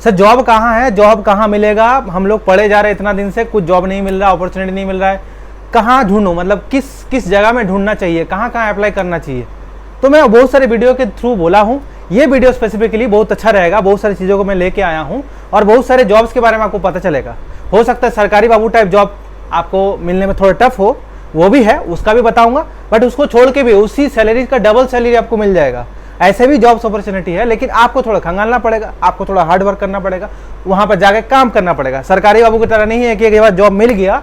Sir job कहाँ है, job कहाँ मिलेगा, हम लोग पढ़े जा रहे हैं इतना दिन से, कुछ जॉब नहीं मिल रहा, अपॉर्चुनिटी नहीं मिल रहा है, कहाँ ढूंढूं, मतलब किस जगह में ढूंढना चाहिए, कहाँ कहाँ अप्लाई करना चाहिए। तो मैं बहुत सारे वीडियो के थ्रू बोला हूँ, ये वीडियो स्पेसिफिकली बहुत अच्छा रहेगा, बहुत सारी चीज़ों को मैं लेके आया हूँ और बहुत सारे जॉब्स के बारे में आपको पता चलेगा। हो सकता है सरकारी बाबू टाइप जॉब आपको मिलने में थोड़ा टफ हो, वो भी है, उसका भी बताऊंगा, बट उसको छोड़ के भी उसी सैलरी का डबल सैलरी आपको मिल जाएगा। ऐसे भी जॉब्स अपॉर्चुनिटी है, लेकिन आपको थोड़ा खंगालना पड़ेगा, आपको थोड़ा हार्ड वर्क करना पड़ेगा, वहाँ पर जाके काम करना पड़ेगा। सरकारी बाबू की तरह नहीं है कि एक बार जॉब मिल गया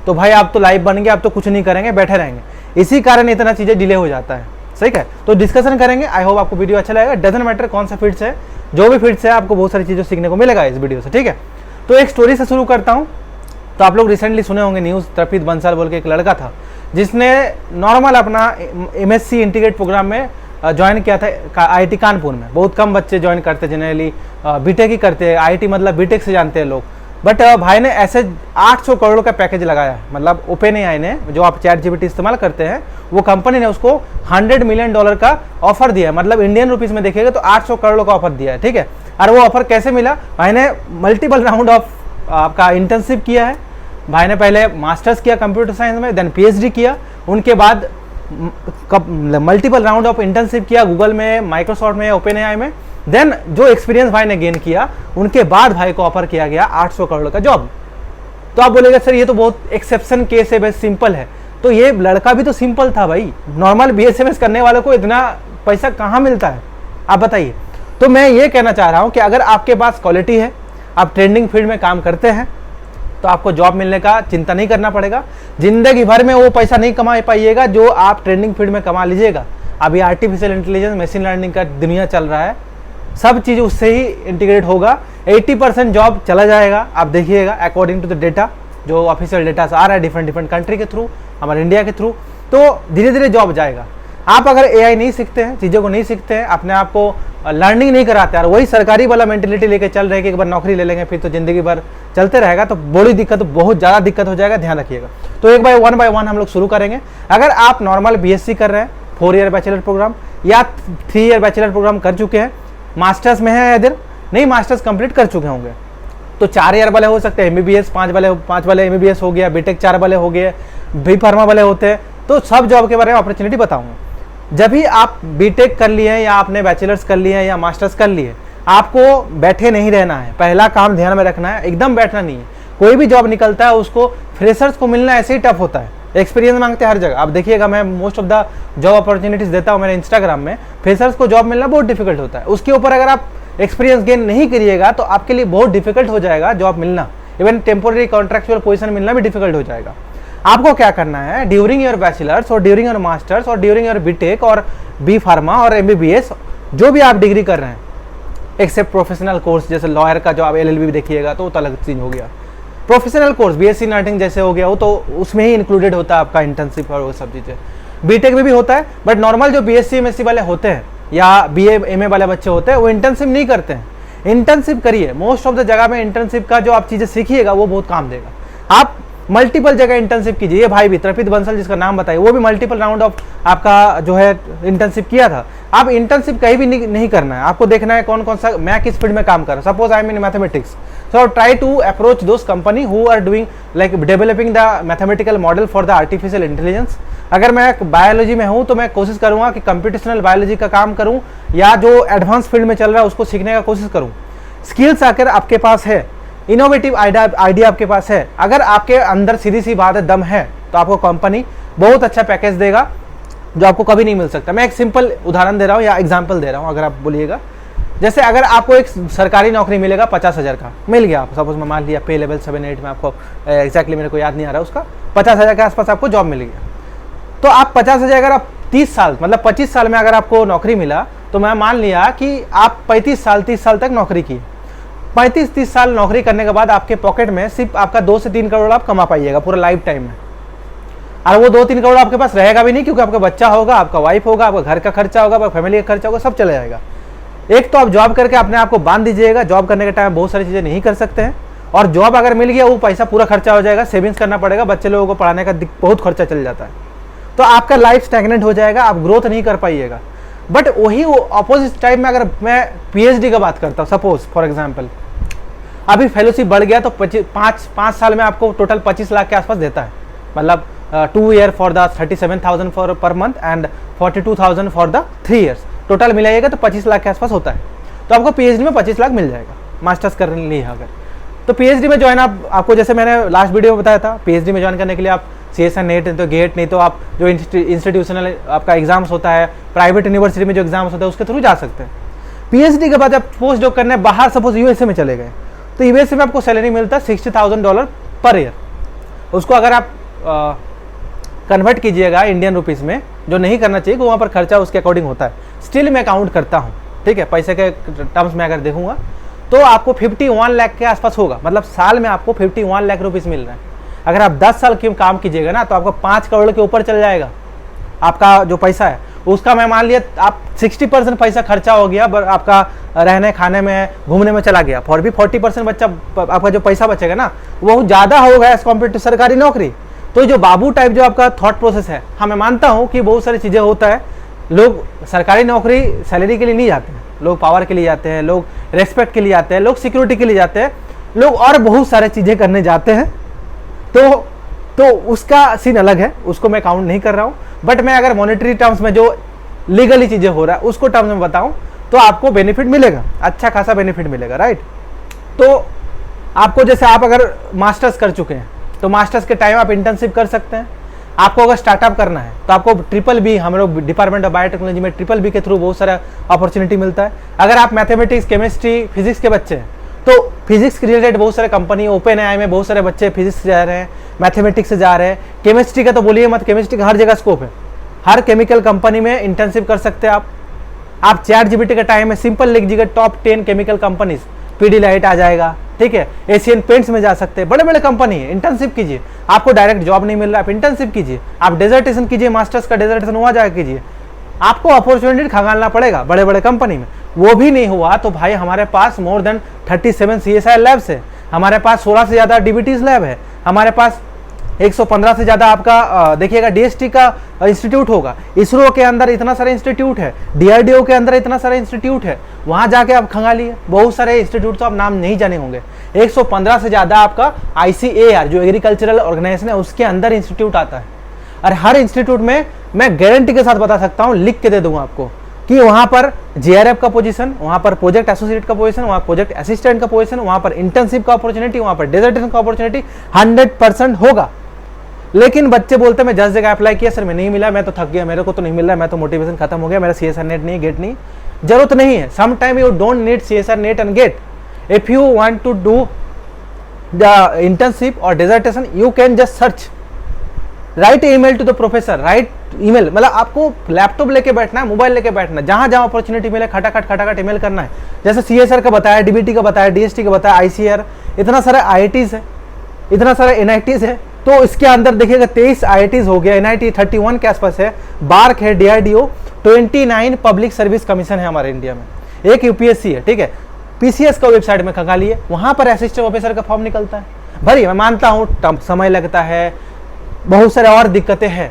तो भाई आप तो लाइफ बन गया, आप तो कुछ नहीं करेंगे, बैठे रहेंगे। इसी कारण इतना चीज़ें डिले हो जाता है, सही है। तो डिस्कशन करेंगे, आई होप आपको वीडियो अच्छा लगेगा। डजंट मैटर कौन सा फील्ड है, जो भी फील्ड है आपको बहुत सारी चीज़ें सीखने को मिलेगा इस वीडियो से, ठीक है। तो एक स्टोरी से शुरू करता हूँ। तो आप लोग रिसेंटली सुने होंगे न्यूज़, तृपित बंसल बोल के एक लड़का था जिसने नॉर्मल अपना MSc इंटीग्रेट प्रोग्राम में ज्वाइन किया था IIT कानपुर में। बहुत कम बच्चे ज्वाइन करते, जनरली बीटेक ही करते हैं, IIT मतलब बीटेक से जानते हैं लोग। बट भाई ने ऐसे 800 करोड़ का पैकेज लगाया है, मतलब OpenAI ने, जो आप ChatGPT इस्तेमाल करते हैं, वो कंपनी ने उसको $100 मिलियन का ऑफर दिया है, मतलब इंडियन रुपीज़ में देखिएगा तो 800 करोड़ का ऑफर दिया है, ठीक है। और वो ऑफर कैसे मिला, भाई ने मल्टीपल राउंड ऑफ आपका इंटर्नशिप किया है। भाई ने पहले मास्टर्स किया कंप्यूटर साइंस में, देन PhD किया, उनके बाद मल्टीपल राउंड ऑफ इंटर्नशिप किया गूगल में, माइक्रोसॉफ्ट में, OpenAI में। देन जो एक्सपीरियंस भाई ने गेन किया, उनके बाद भाई को ऑफर किया गया 800 करोड़ का जॉब। तो आप बोलेगा सर ये तो बहुत एक्सेप्शन केस है, बस सिंपल है। तो ये लड़का भी तो सिंपल था भाई, नॉर्मल BSMS करने वाले को इतना पैसा कहाँ मिलता है, आप बताइए। तो मैं ये कहना चाह रहा हूँ कि अगर आपके पास क्वालिटी है, आप ट्रेंडिंग फील्ड में काम करते हैं, तो आपको जॉब मिलने का चिंता नहीं करना पड़ेगा। जिंदगी भर में वो पैसा नहीं कमा पाइएगा जो आप ट्रेंडिंग फील्ड में कमा लीजिएगा। अभी आर्टिफिशियल इंटेलिजेंस, मशीन लर्निंग का दुनिया चल रहा है, सब चीज़ उससे ही इंटीग्रेट होगा। 80% जॉब चला जाएगा, आप देखिएगा, अकॉर्डिंग टू द डेटा, जो ऑफिशियल डेटा से आ रहा है डिफरेंट कंट्री के थ्रू, हमारे इंडिया के थ्रू। तो धीरे धीरे जॉब जाएगा। आप अगर AI नहीं सीखते हैं, चीज़ों को नहीं सीखते हैं, अपने आप को लर्निंग नहीं कराते और वही सरकारी वाला मेंटेलिटी लेके चल रहे हैं कि एक बार नौकरी ले लेंगे फिर तो ज़िंदगी भर चलते रहेगा, तो बड़ी दिक्कत, बहुत ज़्यादा दिक्कत हो जाएगा, ध्यान रखिएगा। तो एक बाय वन हम लोग शुरू करेंगे। अगर आप नॉर्मल BSc कर रहे हैं, 4 ईयर बैचलर प्रोग्राम या 3 ईयर बैचलर प्रोग्राम कर चुके हैं, मास्टर्स में है, इधर नहीं मास्टर्स कंप्लीट कर चुके होंगे, तो 4 ईयर वाले हो सकते हैं, MBBS 5 वाले MBBS हो गया, बीटेक 4 वाले हो गए, B फार्मा वाले होते हैं। तो सब जॉब के बारे में अपॉर्चुनिटी बताऊंगा। जब भी आप बीटेक कर लिए हैं या आपने बैचलर्स कर लिए हैं या मास्टर्स कर लिए, आपको बैठे नहीं रहना है। पहला काम ध्यान में रखना है, एकदम बैठना नहीं है। कोई भी जॉब निकलता है उसको फ्रेशर्स को मिलना ऐसे ही टफ होता है, एक्सपीरियंस मांगते हैं हर जगह। आप देखिएगा, मैं most of the job opportunities देता हूँ मेरे इंस्टाग्राम में, फ्रेशर्स को जॉब मिलना बहुत डिफिकल्ट होता है। उसके ऊपर अगर आप एक्सपीरियंस गेन नहीं करिएगा तो आपके लिए बहुत डिफिकल्ट हो जाएगा जॉब मिलना, इवन टेम्पोररी कॉन्ट्रैक्चुअल पोजीशन मिलना भी डिफिकल्ट हो जाएगा। आपको क्या करना है, ड्यूरिंग योर बैचलर्स और ड्यूरिंग योर मास्टर्स और ड्यूरिंग योर बीटेक और B फार्मा और MBBS, जो भी आप डिग्री कर रहे हैं, एक्सेप्ट प्रोफेशनल कोर्स जैसे लॉयर का जो आप LLB भी देखिएगा तो अलग चीज हो गया। प्रोफेशनल कोर्स BSc नर्सिंग जैसे हो गया, वो तो उसमें ही इंक्लूडेड होता है आपका इंटर्नशिप और वो सब चीज़ें। बीटेक में भी होता है, बट नॉर्मल जो BSc MSc वाले होते हैं या BA MA वाले बच्चे होते हैं, वो इंटर्नशिप नहीं करते हैं। इंटर्नशिप करिए, मोस्ट ऑफ द जगह में इंटर्नशिप का जो आप चीज़ें सीखिएगा वो बहुत काम देगा। आप मल्टीपल जगह इंटर्नशिप कीजिए। ये भाई भी तृपित बंसल जिसका नाम बताइए, वो भी मल्टीपल राउंड ऑफ आपका जो है इंटर्नशिप किया था। आप इंटर्नशिप कहीं भी नहीं करना है, आपको देखना है कौन कौन सा, मैं किस फील्ड में काम कर रहा हूँ। Suppose I am in mathematics, so try to approach those company who are doing like developing the mathematical model for the artificial intelligence. अगर मैं बायोलॉजी में हूँ तो मैं कोशिश करूँगा कि कंप्यूटेशनल बायोलॉजी का काम करूँ या जो एडवांस फील्ड में चल रहा है उसको सीखने का कोशिश करूँ। स्किल्स आकर आपके पास है, इनोवेटिव आइडिया आपके पास है, अगर आपके अंदर सीधी सी बात है, दम है, तो आपको कंपनी बहुत अच्छा पैकेज देगा जो आपको कभी नहीं मिल सकता। मैं एक सिंपल उदाहरण दे रहा हूँ या एग्जांपल दे रहा हूँ। अगर आप बोलिएगा, जैसे अगर आपको एक सरकारी नौकरी मिलेगा 50,000 का, मिल गया आपको, सपोज मैं मान लिया पे लेवल 7-8 में, आपको एक्जैक्टली मेरे को याद नहीं आ रहा उसका, 50,000 के आसपास आपको जॉब मिल गया। तो आप 50,000 अगर आप 30 साल मतलब 25 साल में अगर आपको नौकरी मिला, तो मैं मान लिया कि आप 35 साल 30 साल तक नौकरी की। 35-30 साल नौकरी करने के बाद आपके पॉकेट में सिर्फ आपका 2 से 3 करोड़ आप कमा पाइएगा पूरा लाइफ टाइम में। और वो 2-3 करोड़ आपके पास रहेगा भी नहीं, क्योंकि आपका बच्चा होगा, आपका वाइफ होगा, आपका घर का खर्चा होगा, आपका फैमिली का खर्चा होगा, सब चला जाएगा। एक तो आप जॉब करके अपने आप को बांध दीजिएगा, जॉब करने के टाइम बहुत सारी चीज़ें नहीं कर सकते हैं, और जॉब अगर मिल गया वो पैसा पूरा खर्चा हो जाएगा, सेविंग्स करना पड़ेगा, बच्चे लोगों को पढ़ाने का बहुत खर्चा चल जाता है, तो आपका लाइफ स्टैग्नेंट हो जाएगा, आप ग्रोथ नहीं कर पाइएगा। बट वही वो अपोजिट टाइप में अगर मैं PhD का बात करता हूँ, सपोज फॉर एग्जाम्पल अभी फेलोशिप बढ़ गया तो 5 साल में आपको टोटल 25 लाख के आसपास देता है, मतलब 2 year for the 37,000 for per month and 42,000 for the 3 years, total मिलाइएगा तो 25 लाख के आसपास होता है। तो आपको पीएचडी में 25 लाख मिल जाएगा मास्टर्स करने लिए अगर। तो पीएचडी में ज्वाइन आपको जैसे मैंने लास्ट वीडियो में बताया था, पीएचडी में ज्वाइन करने के लिए आप CSR नेट तो गेट, नहीं तो आप जो इंस्टीट्यूशनल आपका एग्जाम्स होता है, प्राइवेट यूनिवर्सिटी में जो एग्जाम्स होता है उसके थ्रू जा सकते हैं। पीएचडी के बाद आप पोस्ट डॉक करने बाहर सपोज यूएसए में चले गए, तो यूएसए में आपको सैलरी मिलता है $60,000 पर ईयर। उसको अगर आप कन्वर्ट कीजिएगा इंडियन रुपीज़ में, जो नहीं करना चाहिए कि वहाँ पर खर्चा उसके अकॉर्डिंग होता है, स्टिल मैं काउंट करता हूँ, ठीक है, पैसे के टर्म्स में अगर देखूंगा तो आपको 51 लाख के आसपास होगा, मतलब साल में आपको 51 लाख रुपीज़ मिल रहा है। अगर आप 10 साल की काम कीजिएगा ना तो आपको 5 करोड़ के ऊपर चल जाएगा आपका जो पैसा है उसका। मैं मान लिया आप 60% पैसा खर्चा हो गया, आपका रहने खाने में घूमने में चला गया, फिर भी 40% बच्चा आपका जो पैसा बचेगा ना वो ज़्यादा होगा एज कम्पेयर टू सरकारी नौकरी। तो जो बाबू टाइप जो आपका थॉट प्रोसेस है, हाँ मैं मानता हूँ कि बहुत सारी चीज़ें होता है, लोग सरकारी नौकरी सैलरी के लिए नहीं जाते हैं, लोग पावर के लिए जाते हैं, लोग रेस्पेक्ट के लिए जाते हैं, लोग सिक्योरिटी के लिए जाते हैं, लोग और बहुत सारे चीज़ें करने जाते हैं। तो उसका सीन अलग है, उसको मैं काउंट नहीं कर रहा हूँ। बट मैं अगर मॉनेटरी टर्म्स में जो लीगली चीज़ें हो रहा है उसको टर्म्स में बताऊँ तो आपको बेनिफिट मिलेगा, अच्छा खासा बेनिफिट मिलेगा, राइट। तो आपको जैसे आप अगर मास्टर्स कर चुके हैं तो मास्टर्स के टाइम आप इंटर्नशिप कर सकते हैं। आपको अगर स्टार्टअप करना है तो आपको BBB, हम लोग डिपार्टमेंट ऑफ बायोटेक्नोलॉजी में BBB के थ्रू बहुत सारा अपॉर्चुनिटी मिलता है। अगर आप मैथमेटिक्स, केमिस्ट्री, फिजिक्स के बच्चे हैं तो फिजिक्स के रिलेटेड बहुत सारे कंपनी, OpenAI में बहुत सारे बच्चे फिजिक्स से जा रहे हैं, मैथमेटिक्स से जा रहे हैं। केमिस्ट्री का तो बोलिए मत, केमिस्ट्री का हर जगह स्कोप है, हर केमिकल कंपनी में इंटर्नशिप कर सकते हैं आप ChatGPT का टाइम है, सिंपल लिख दीजिएगा टॉप 10 केमिकल कंपनीज, पीडीलाइट आ जाएगा, ठीक है, एशियन पेंट्स में जा सकते हैं, बड़े बड़े कंपनी है। इंटर्नशिप कीजिए, आपको डायरेक्ट जॉब नहीं मिल रहा, आप इंटर्नशिप कीजिए, आप डेजर्टेशन कीजिए, मास्टर्स का डेजर्टेशन वहाँ जाकर कीजिए, आपको अपॉर्चुनिटी खंगालना पड़ेगा बड़े बड़े कंपनी में। वो भी नहीं हुआ तो भाई हमारे पास मोर देन 37 CSI लैब्स है, हमारे पास 16 से ज़्यादा DBTs लैब है, हमारे पास 115 से ज़्यादा आपका देखिएगा DST का इंस्टीट्यूट होगा, इसरो के अंदर इतना सारा इंस्टीट्यूट है, DRDO के अंदर इतना सारा इंस्टीट्यूट है, वहाँ जाके आप खंगालिए। बहुत सारे इंस्टीट्यूट तो आप नाम नहीं जाने होंगे, 115 से ज़्यादा आपका ICAR जो एग्रीकल्चरल ऑर्गेनाइजेशन है उसके अंदर इंस्टीट्यूट आता है। और हर इंस्टीट्यूट में मैं गारंटी के साथ बता सकता हूँ, लिख के दे दूंगा आपको कि वहाँ पर JRF का पोजीशन, वहाँ पर प्रोजेक्ट एसोसिएट का पोजीशन, वहाँ प्रोजेक्ट असिस्टेंट का पोजीशन, वहाँ पर इंटर्नशिप का अपॉर्चुनिटी, वहाँ पर डेजर्टेशन का अपॉर्चुनिटी 100% होगा। लेकिन बच्चे बोलते हैं मैं 10 जगह अप्लाई किया सर, मैं नहीं मिला, मैं तो थक गया, मेरे को तो नहीं मिल रहा, मैं तो मोटिवेशन खत्म हो गया, मेरा CSR नेट नहीं, गेट नहीं। जरूरत नहीं है, some time you don't need CSR net and gate. If you want to do the internship और dissertation you can just search, write email to the professor, write email, मतलब आपको laptop लेके बैठना है, मोबाइल लेके बैठना है, जहां जहां अपॉर्चुनिटी मिले खटाखट ईमेल करना है। जैसे CSR का बताया, DBT का बताया, DST का बताया, ICAR, इतना सारा IITs है, इतना सारा NITs है। तो इसके अंदर देखिएगा 23 IITs हो गया, NIT 31 के आसपास है, बार्क है, DRDO, 29 पब्लिक सर्विस कमीशन है हमारे इंडिया में, एक UPSC है, ठीक है। PCS का वेबसाइट में खंगालिए, वहां पर असिस्टेंट प्रोफेसर का फॉर्म निकलता है। भरी मैं मानता हूँ समय लगता है, बहुत सारे और दिक्कतें हैं,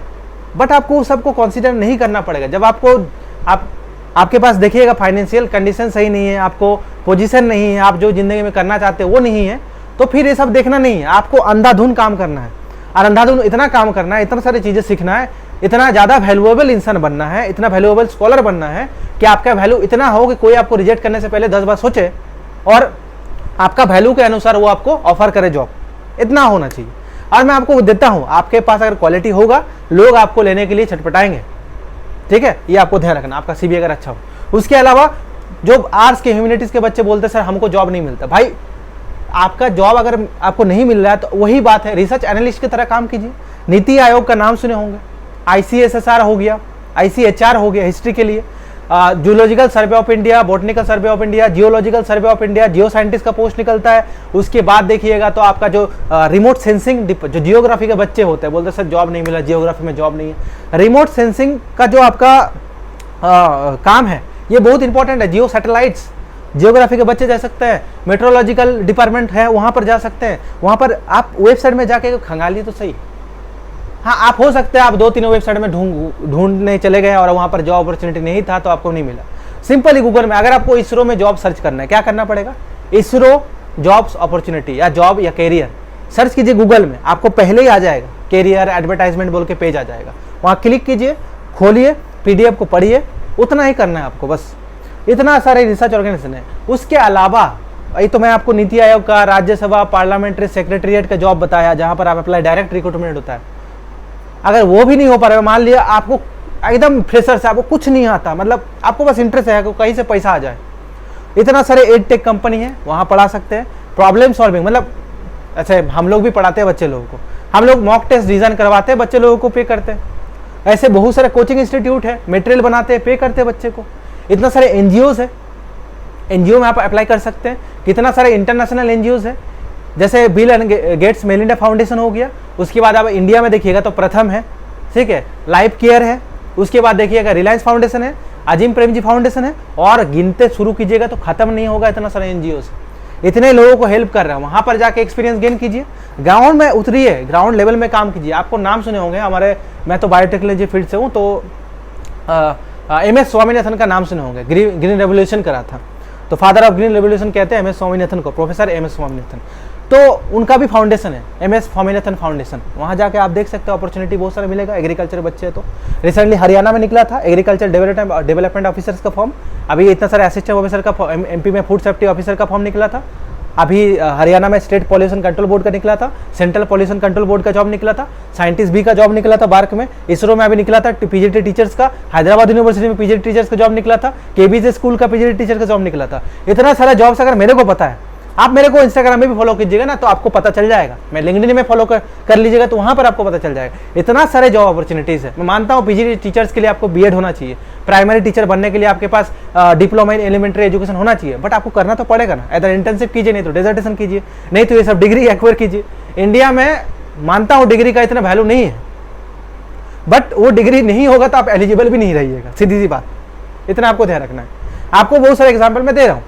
बट आपको सबको कंसीडर नहीं करना पड़ेगा। जब आपके पास देखिएगा फाइनेंशियल कंडीशन सही नहीं है, आपको पोजीशन नहीं है, आप जो जिंदगी में करना चाहते हैं वो नहीं है, तो फिर ये सब देखना नहीं है, आपको अंधाधुन काम करना है। और अंधाधुन इतना काम करना है, इतना सारी चीज़ें सीखना है, इतना ज़्यादा वैल्यूएबल इंसान बनना है, इतना वैल्यूएबल स्कॉलर बनना है कि आपका वैल्यू इतना हो कि कोई आपको रिजेक्ट करने से पहले 10 बार सोचे और आपका वैल्यू के अनुसार वो आपको ऑफर करे जॉब, इतना होना चाहिए। और मैं आपको देता हूं, आपके पास अगर क्वालिटी होगा लोग आपको लेने के लिए छटपटाएंगे, ठीक है, ये आपको ध्यान रखना, आपका CV अगर अच्छा हो। उसके अलावा जो आर्ट्स के ह्यूमैनिटीज के बच्चे बोलते हैं सर हमको जॉब नहीं मिलता, भाई आपका जॉब अगर आपको नहीं मिल रहा है तो वही बात है, रिसर्च एनालिस्ट की तरह काम कीजिए। नीति आयोग का नाम सुने होंगे, ICSSR हो गया, ICHR हो गया हिस्ट्री के लिए, zoological survey of India, botanical survey of India, geological survey of India, Jio scientist का पोस्ट निकलता है। उसके बाद देखिएगा तो आपका जो रिमोट सेंसिंग, जो जियोग्राफी के बच्चे होते हैं, बोलते हैं सर जॉब नहीं मिला, जियोग्राफी में जॉब नहीं है। रिमोट सेंसिंग का जो आपका काम है ये बहुत इंपॉर्टेंट है। जियो सैटेलाइट्स, जियोग्राफी के बच्चे जा सकते हैं, मेट्रोलॉजिकल डिपार्टमेंट है वहाँ पर जा सकते हैं, वहाँ पर आप वेबसाइट में जाके खंगालिए तो सही। हाँ, आप हो सकते हैं आप 2-3 वेबसाइट में ढूंढने चले गए और वहाँ पर जॉब अपॉर्चुनिटी नहीं था तो आपको नहीं मिला। सिंपली गूगल में अगर आपको इसरो में जॉब सर्च करना है, क्या करना पड़ेगा, इसरो जॉब्स अपॉर्चुनिटी या जॉब या कैरियर सर्च कीजिए गूगल में, आपको पहले ही आ जाएगा कैरियर एडवर्टाइजमेंट बोल के पेज आ जाएगा, वहाँ क्लिक कीजिए, खोलिए, पीडीएफ को पढ़िए, उतना ही करना है आपको बस। इतना सारे रिसर्च ऑर्गेनाइजेशन है। उसके अलावा ये तो मैं आपको नीति आयोग का, राज्यसभा, पार्लियामेंट्री सेक्रेटरीट का जॉब बताया जहाँ पर आप अप्लाई डायरेक्ट रिक्रूटमेंट होता है। अगर वो भी नहीं हो पा रहा है, मान लिया आपको एकदम फ्रेशर से, आपको कुछ नहीं आता, मतलब आपको बस इंटरेस्ट है कि कहीं से पैसा आ जाए, इतना सारे एड टेक कंपनी है, वहाँ पढ़ा सकते हैं। प्रॉब्लम सॉल्विंग मतलब अच्छा हम लोग भी पढ़ाते हैं बच्चे लोगों को, हम लोग मॉक टेस्ट डिज़ाइन करवाते हैं, बच्चे लोगों को पे करते हैं। ऐसे बहुत सारे कोचिंग इंस्टीट्यूट है, मटेरियल बनाते हैं, पे करते हैं बच्चे को। इतना सारे एनजीओज है, एनजीओ में आप अप्लाई कर सकते हैं। कितना सारे इंटरनेशनल एनजीओज है, जैसे Bill and Gates Melinda foundation हो गया। उसके बाद आप इंडिया में देखिएगा तो प्रथम है, ठीक है, लाइफ केयर है। उसके बाद देखिएगा रिलायंस फाउंडेशन है, अजीम प्रेमजी फाउंडेशन है, और गिनते शुरू कीजिएगा तो खत्म नहीं होगा, इतना सारे एनजीओ इतने लोगों को हेल्प कर रहा है। वहाँ पर जाके एक्सपीरियंस गेन कीजिए, ग्राउंड में उतरिए, ग्राउंड लेवल में काम कीजिए। आपको नाम सुने होंगे हमारे, मैं तो बायोटेक्नोलॉजी फील्ड से हूँ, तो MS स्वामीनाथन का नाम सुने होंगे, ग्रीन रेवोल्यूशन करा था, तो फादर ऑफ ग्रीन रेवोल्यूशन कहते हैं MS स्वामीनाथन को, प्रोफेसर MS स्वामीनाथन। तो उनका भी फाउंडेशन है, MS स्वामीनाथन फाउंडेशन। वहाँ जाके आप देख सकते हो, अपॉर्चुनिटी बहुत सारा मिलेगा। एग्रीकल्चर बच्चे है तो रिसेंटली हरियाणा में निकला था एग्रीकल्चर डेवलपमेंट ऑफिसर्स का फॉर्म, अभी इतना सारे असिस्टेंट ऑफिसर का, MP में फूड सेफ्टी ऑफिसर का फॉर्म निकला था, अभी हरियाणा में स्टेट पॉल्यूशन कंट्रोल बोर्ड का निकला था, सेंट्रल पॉल्यूशन कंट्रोल बोर्ड का जॉब निकला था, साइंटिस्ट भी का जॉब निकला था बार्क में, इसरो में अभी निकला था पीजीटी टीचर्स का, हैदराबाद यूनिवर्सिटी में पीजीटी टीचर्स का जॉब निकला था, केबीजे स्कूल का पीजीटी टीचर का जॉब निकला था। इतना सारा जॉब्स अगर मेरे को पता है, आप मेरे को इंस्टाग्राम में भी फॉलो कीजिएगा ना, तो आपको पता चल जाएगा। मैं लिंक्डइन में फॉलो कर लीजिएगा तो वहाँ पर आपको पता चल जाएगा। इतना सारे जॉब अपॉर्चुनिटीज़ है। मैं मानता हूँ पीजीटी टीचर्स के लिए आपको बीएड होना चाहिए, प्राइमरी टीचर बनने के लिए आपके पास डिप्लोमा इन एलिमेंट्री एजुकेशन होना चाहिए, बट आपको करना तो पड़ेगा ना। इधर इंटर्नशिप कीजिए, नहीं तो डिसर्टेशन कीजिए, नहीं तो ये सब डिग्री एक्वायर कीजिए। इंडिया में मानता हूँ डिग्री का इतना वैल्यू नहीं है, बट वो डिग्री नहीं होगा तो आप एलिजिबल भी नहीं रहिएगा, सीधी सी बात। इतना आपको ध्यान रखना है। आपको बहुत सारे एग्जाम्पल मैं दे रहा हूँ।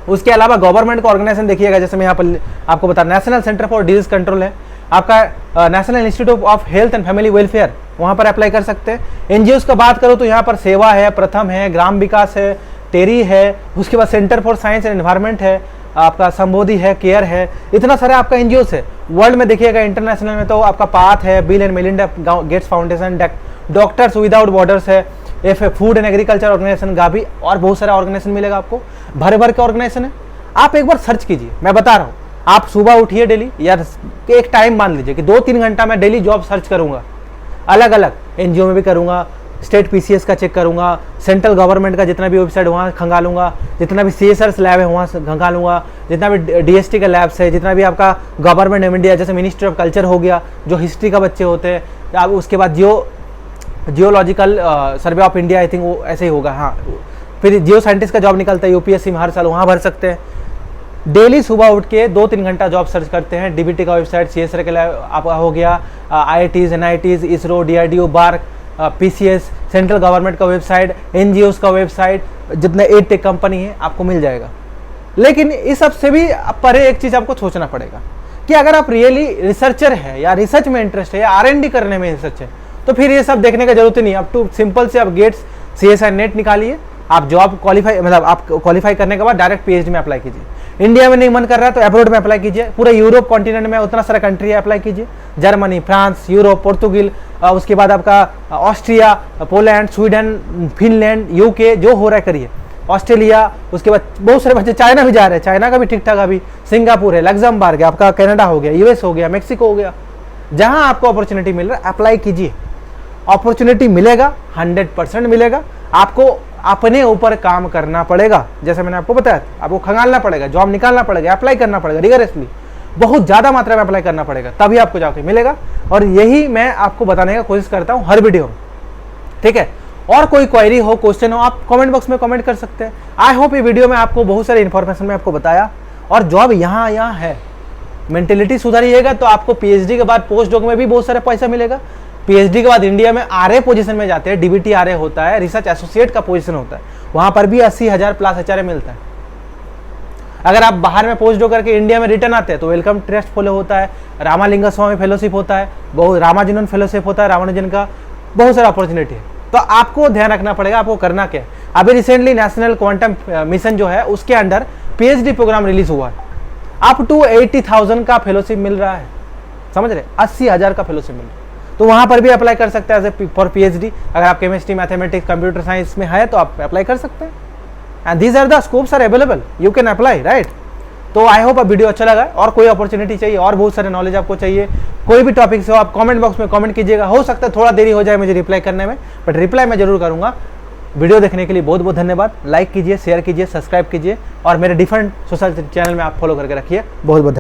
उसके अलावा गवर्नमेंट का ऑर्गेनाइजेशन देखिएगा, जैसे मैं यहाँ पर आपको बता, national centre for disease control है आपका, national institute of health and family welfare, वहाँ पर अप्लाई कर सकते हैं। एनजीओज का बात करो तो यहाँ पर सेवा है, प्रथम है, ग्राम विकास है, टेरी है, उसके बाद centre for science and environment है, आपका संबोधि है, केयर है, इतना सारा आपका एनजीओज है। वर्ल्ड में देखिएगा इंटरनेशनल में तो आपका पाथ है, Bill and Melinda Gates foundation, doctors without borders है, food and agriculture organisation Gavi, और बहुत सारा ऑर्गेनाइजेशन मिलेगा आपको, भर भर के ऑर्गेनाइजेशन है। आप एक बार सर्च कीजिए, मैं बता रहा हूँ। आप सुबह उठिए डेली, या एक टाइम मान लीजिए कि 2-3 घंटा मैं डेली जॉब सर्च करूंगा, अलग अलग एनजीओ में भी करूंगा, स्टेट पीसीएस का चेक करूंगा, सेंट्रल गवर्नमेंट का जितना भी वेबसाइट वहाँ खंगालूंगा, जितना भी CSRs लैब है वहाँ से खंगालूंगा, जितना भी DST का लैब्स है, जितना भी आपका गवर्नमेंट ऑफ इंडिया जैसे मिनिस्ट्री ऑफ कल्चर हो गया, जो हिस्ट्री का बच्चे होते हैं, आप उसके बाद geological survey of India, I think वो ऐसे ही होगा, हाँ। फिर जियो साइंटिस्ट का जॉब निकलता है UPSC में हर साल, वहाँ भर सकते हैं। डेली सुबह उठ के 2-3 घंटा जॉब सर्च करते हैं। DBT का वेबसाइट, CSR का आपका हो गया, IITs, NITs, ISRO, DRDO, BARC, PCS, central government का वेबसाइट, NGOs का वेबसाइट, जितने एड टेक कंपनी है आपको मिल जाएगा। लेकिन इस सब से भी परे एक चीज़ आपको सोचना पड़ेगा कि अगर आप रियली रिसर्चर है या रिसर्च में इंटरेस्ट है या R&D करने में इंटरेस्ट है, तो फिर ये सब देखने का जरूरत ही नहीं। आप तो सिंपल से आप गेट्स CSI नेट निकालिए, आप जॉब क्वालिफाई, मतलब आप क्वालिफाई करने के बाद डायरेक्ट PhD में अप्लाई कीजिए। इंडिया में नहीं मन कर रहा है तो अब्रॉड में अप्लाई कीजिए। पूरा यूरोप कॉन्टिनेंट में उतना सारा कंट्री है, अप्लाई कीजिए। जर्मनी, फ्रांस, यूरोप, पोर्तुगल, उसके बाद आपका Austria, Poland, Sweden, Finland, UK, जो हो रहा है करिए। ऑस्ट्रेलिया, उसके बाद बहुत सारे बच्चे चाइना भी जा रहे हैं, चाइना का भी ठीक ठाक अभी, सिंगापुर है, लग्जमबर्ग है, आपका कनाडा हो गया, US हो गया, मेक्सिको हो गया। जहाँ आपको अपॉर्चुनिटी मिल रहा है अप्लाई कीजिए। अपॉर्चुनिटी मिलेगा, 100% मिलेगा। आपको अपने ऊपर काम करना पड़ेगा, जैसे मैंने आपको बताया, आपको खंगालना पड़ेगा, जॉब निकालना पड़ेगा, अप्लाई करना पड़ेगा, रिगरसली बहुत ज़्यादा मात्रा में अप्लाई करना पड़ेगा, तभी आपको जाके मिलेगा। और यही मैं आपको बताने का कोशिश करता हूँ हर वीडियो में, ठीक है। और कोई क्वेरी हो, क्वेश्चन हो, आप कमेंट बॉक्स में कमेंट कर सकते हैं। आई होप ये वीडियो में आपको बहुत सारी इन्फॉर्मेशन में आपको बताया। और जॉब यहाँ है, मेंटेलिटी सुधारिएगा तो आपको PhD के बाद पोस्ट डॉक में भी बहुत सारा पैसा मिलेगा। PhD के बाद इंडिया में RA पोजीशन में जाते हैं, DBT RA होता है, रिसर्च एसोसिएट का पोजीशन होता है, वहाँ पर भी 80,000 प्लस HRA मिलता है। अगर आप बाहर में पोस्ट डॉक करके इंडिया में रिटर्न आते हैं तो वेलकम ट्रस्ट फेलो होता है, रामालिंगा स्वामी फेलोशिप होता है, बहुत रामानुजन फेलोशिप होता है, रामानुजन का बहुत सारा अपॉर्चुनिटी है। तो आपको ध्यान रखना पड़ेगा आपको करना क्या है। अभी रिसेंटली नेशनल क्वांटम मिशन जो है उसके अंडर PhD प्रोग्राम रिलीज हुआ है। अप टू 80,000 का फेलोशिप मिल रहा है, समझ रहे, 80,000 का फेलोशिप मिल रहा है। तो वहां पर भी अप्लाई कर सकते हैं एज ए फॉर PhD। अगर आप केमिस्ट्री, मैथमेटिक्स, कंप्यूटर साइंस में है तो आप अप्लाई कर सकते हैं। And these are the scopes are available, you can apply, right. तो आई होप आप वीडियो अच्छा लगा। और कोई अपॉर्चुनिटी चाहिए और बहुत सारे नॉलेज आपको चाहिए, कोई भी टॉपिक से हो, आप कमेंट बॉक्स में कमेंट कीजिएगा। हो सकता है थोड़ा देरी हो जाए मुझे रिप्लाई करने में, बट रिप्लाई मैं जरूर करूंगा। वीडियो देखने के लिए बहुत बहुत धन्यवाद। लाइक कीजिए, शेयर कीजिए, सब्सक्राइब कीजिए और मेरे डिफरेंट सोशल चैनल में आप फॉलो करके रखिए। बहुत बहुत